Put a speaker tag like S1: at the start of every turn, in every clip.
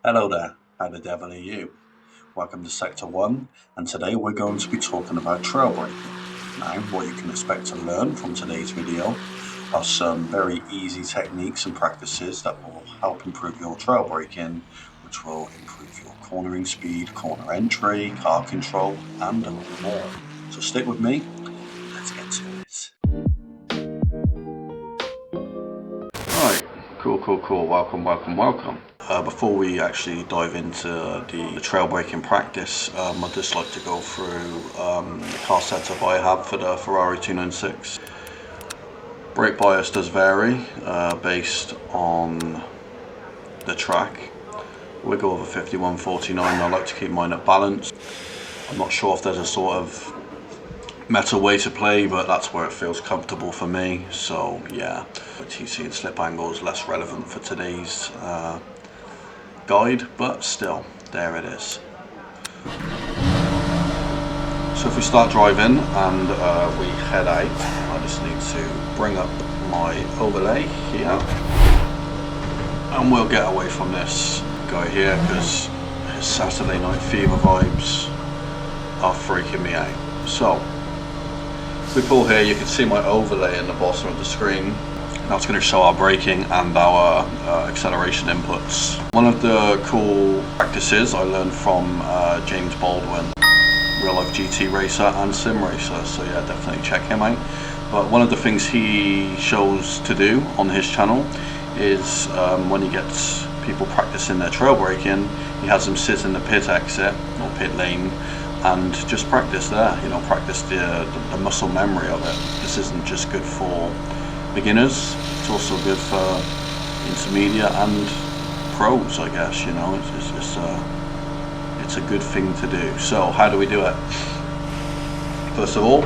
S1: Hello there, how the devil are you? Welcome to Sector 1, and today we're going to be talking about trail braking. Now, what you can expect to learn from today's video are some very easy techniques and practices that will help improve your trail braking, which will improve your cornering speed, corner entry, car control, and a lot more. So stick with me, and let's get to it. Right, cool. Welcome. Before we actually dive into the trail braking practice, I'd just like to go through the car setup I have for the Ferrari 296. Brake bias does vary based on the track. We go over 5149. I like to keep mine at balance. I'm not sure if there's a sort of metal way to play, but that's where it feels comfortable for me. So yeah, TC and slip angle is less relevant for today's guide, but still, there it is. So if we start driving and we head out, I just need to bring up my overlay here, and we'll get away from this guy here because his Saturday Night Fever vibes are freaking me out. So if we pull here, you can see my overlay in the bottom of the screen. That's going to show our braking and our acceleration inputs. One of the cool practices I learned from James Baldwin, real life GT racer and sim racer, so yeah, definitely check him out. But one of the things he shows to do on his channel is when he gets people practicing their trail braking, he has them sit in the pit exit or pit lane and just practice there, you know, practice the muscle memory of it. This isn't just good for beginners, it's also good for intermediate and pros, I guess, you know. It's a good thing to do. So how do we do it? First of all,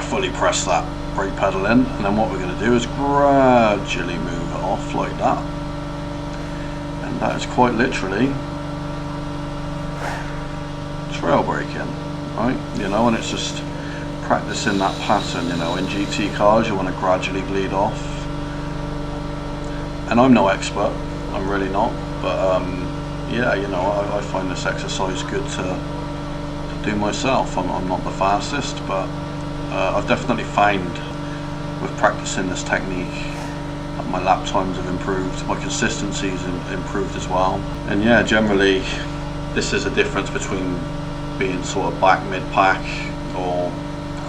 S1: fully press that brake pedal in, and then what we're going to do is gradually move it off like that, and that is quite literally trail braking, right? You know, and it's just practicing that pattern. You know, in GT cars you want to gradually bleed off, and I'm no expert, I'm really not, but yeah, you know, I find this exercise good to do myself. I'm not the fastest, but I've definitely found with practicing this technique that my lap times have improved, my consistency has improved as well, and yeah, generally this is a difference between being sort of back mid-pack or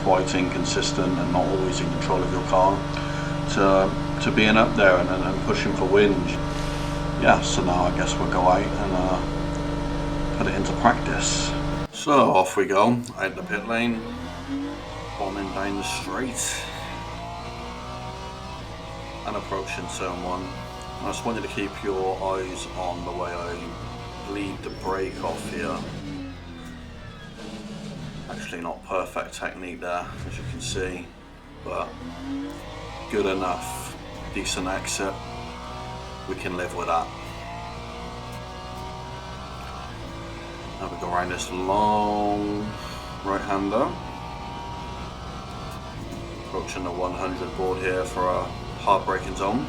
S1: quite inconsistent and not always in control of your car to being up there and pushing for wins. Yeah, so now I guess we'll go out and put it into practice. So off we go, out the pit lane, bombing down the straight and approaching turn one. I just want you to keep your eyes on the way I bleed the brake off here. Actually not perfect technique there, as you can see, but good enough, decent exit, we can live with that. Now we go around this long right-hander, approaching the 100 board here for a hard braking zone.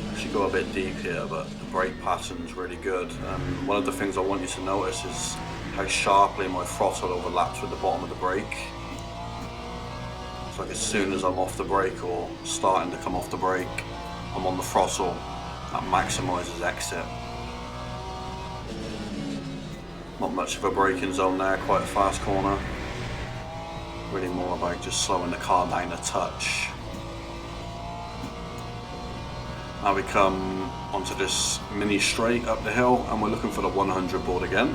S1: Actually go a bit deep here, but the brake pattern's really good, and one of the things I want you to notice is how sharply my throttle overlaps with the bottom of the brake. It's like as soon as I'm off the brake or starting to come off the brake, I'm on the throttle. That maximises exit. Not much of a braking zone there, quite a fast corner. Really more about just slowing the car down a touch. Now we come onto this mini straight up the hill and we're looking for the 100 board again.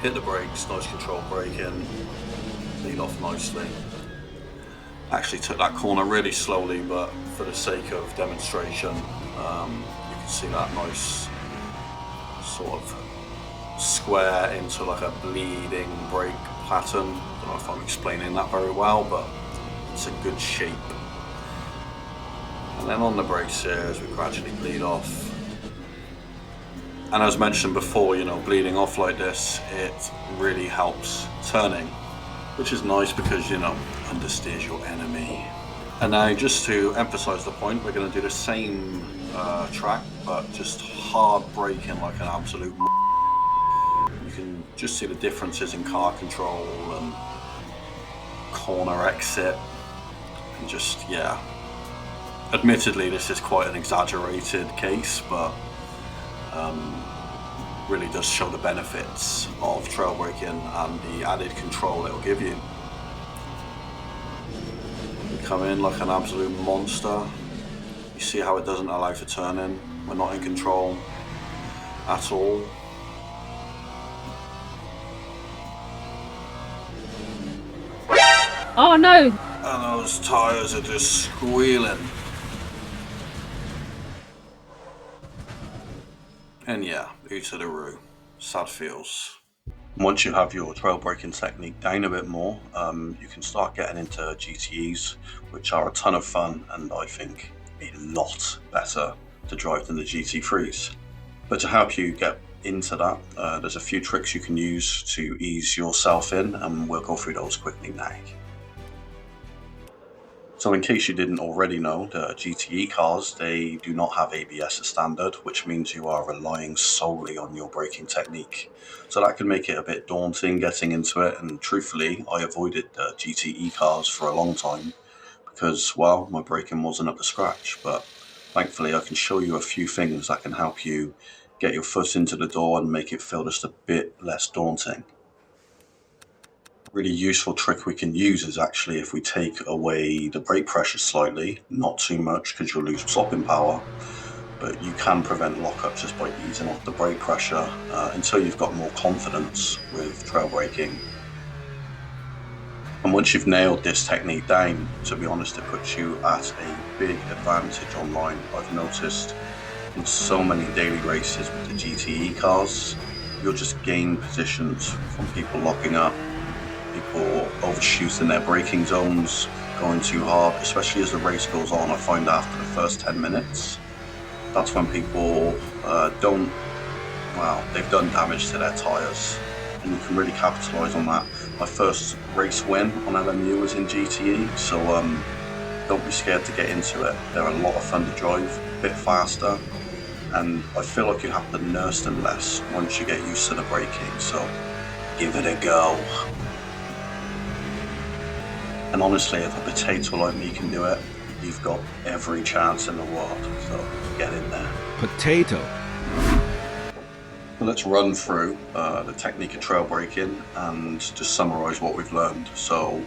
S1: Hit the brakes, nice controlled braking, lead off nicely. Actually took that corner really slowly, but for the sake of demonstration, you can see that nice sort of square into like a bleeding brake pattern. Don't know if I'm explaining that very well, but it's a good shape. And then on the brakes here, as we gradually bleed off. And as mentioned before, you know, bleeding off like this, it really helps turning, which is nice because, you know, understeer's your enemy. And now just to emphasize the point, we're going to do the same track, but just hard braking like an absolute. You can just see the differences in car control and corner exit, and just, yeah. Admittedly, this is quite an exaggerated case, but really does show the benefits of trail braking and the added control it will give you. You come in like an absolute monster. You see how it doesn't allow for turning. We're not in control at all.
S2: Oh no!
S1: And those tires are just squealing. And yeah, to the roo. Sad feels. Once you have your trail braking technique down a bit more, you can start getting into GTEs, which are a ton of fun and I think a lot better to drive than the GT3s. But to help you get into that, there's a few tricks you can use to ease yourself in, and we'll go through those quickly now. So in case you didn't already know, the GTE cars, they do not have ABS as standard, which means you are relying solely on your braking technique. So that can make it a bit daunting getting into it, and truthfully, I avoided the GTE cars for a long time because, well, my braking wasn't up to scratch. But thankfully I can show you a few things that can help you get your foot into the door and make it feel just a bit less daunting. Really useful trick we can use is actually if we take away the brake pressure slightly, not too much because you'll lose stopping power, but you can prevent lockup just by easing off the brake pressure until you've got more confidence with trail braking. And once you've nailed this technique down, to be honest, it puts you at a big advantage online. I've noticed in so many daily races with the GTE cars, you'll just gain positions from people locking up, people overshooting their braking zones, going too hard, especially as the race goes on. I find after the first 10 minutes, that's when people they've done damage to their tyres, and you can really capitalise on that. My first race win on LMU was in GTE, so don't be scared to get into it. They're a lot of fun to drive, a bit faster, and I feel like you have to nurse them less once you get used to the braking, so give it a go. And honestly, if a potato like me can do it, you've got every chance in the world, so get in there.
S3: Potato.
S1: Let's run through the technique of trail braking and just summarise what we've learned. So,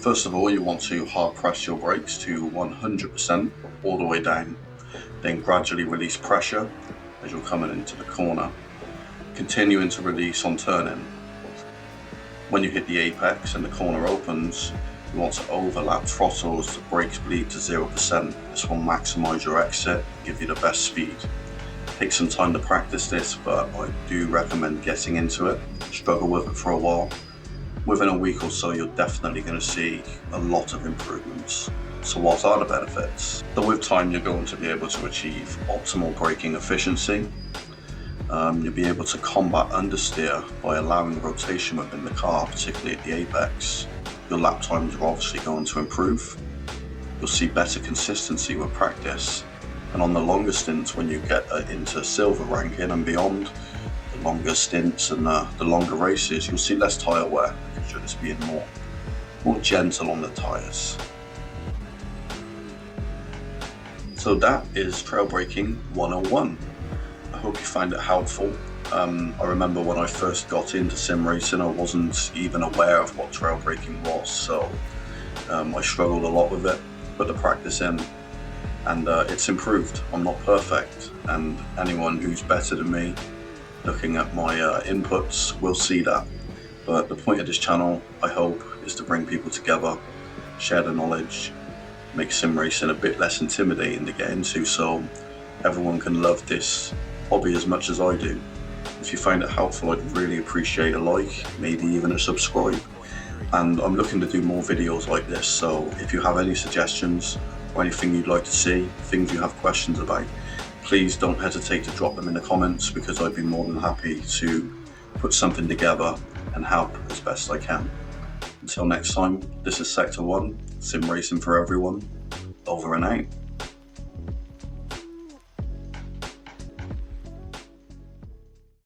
S1: first of all, you want to hard press your brakes to 100% all the way down, then gradually release pressure as you're coming into the corner, continuing to release on turning. When you hit the apex and the corner opens, you want to overlap throttle as the brakes bleed to 0%. This will maximise your exit, give you the best speed. Take some time to practice this, but I do recommend getting into it. Struggle with it for a while. Within a week or so, you're definitely going to see a lot of improvements. So what are the benefits? So with time, you're going to be able to achieve optimal braking efficiency. You'll be able to combat understeer by allowing rotation within the car, particularly at the apex. Your lap times are obviously going to improve. You'll see better consistency with practice. And on the longer stints, when you get into silver ranking and beyond, the longer stints and the longer races, you'll see less tyre wear because you're just being more gentle on the tyres. So that is trail braking 101. I hope you find it helpful. I remember when I first got into sim racing, I wasn't even aware of what trail braking was, so I struggled a lot with it, put the practice in, and it's improved. I'm not perfect, and anyone who's better than me looking at my inputs will see that. But the point of this channel, I hope, is to bring people together, share the knowledge, make sim racing a bit less intimidating to get into, so everyone can love this hobby as much as I do. If you find it helpful, I'd really appreciate a like, maybe even a subscribe. And I'm looking to do more videos like this, so if you have any suggestions or anything you'd like to see, things you have questions about, please don't hesitate to drop them in the comments, because I'd be more than happy to put something together and help as best I can. Until next time, this is Sector 1, Sim Racing for Everyone, over and out.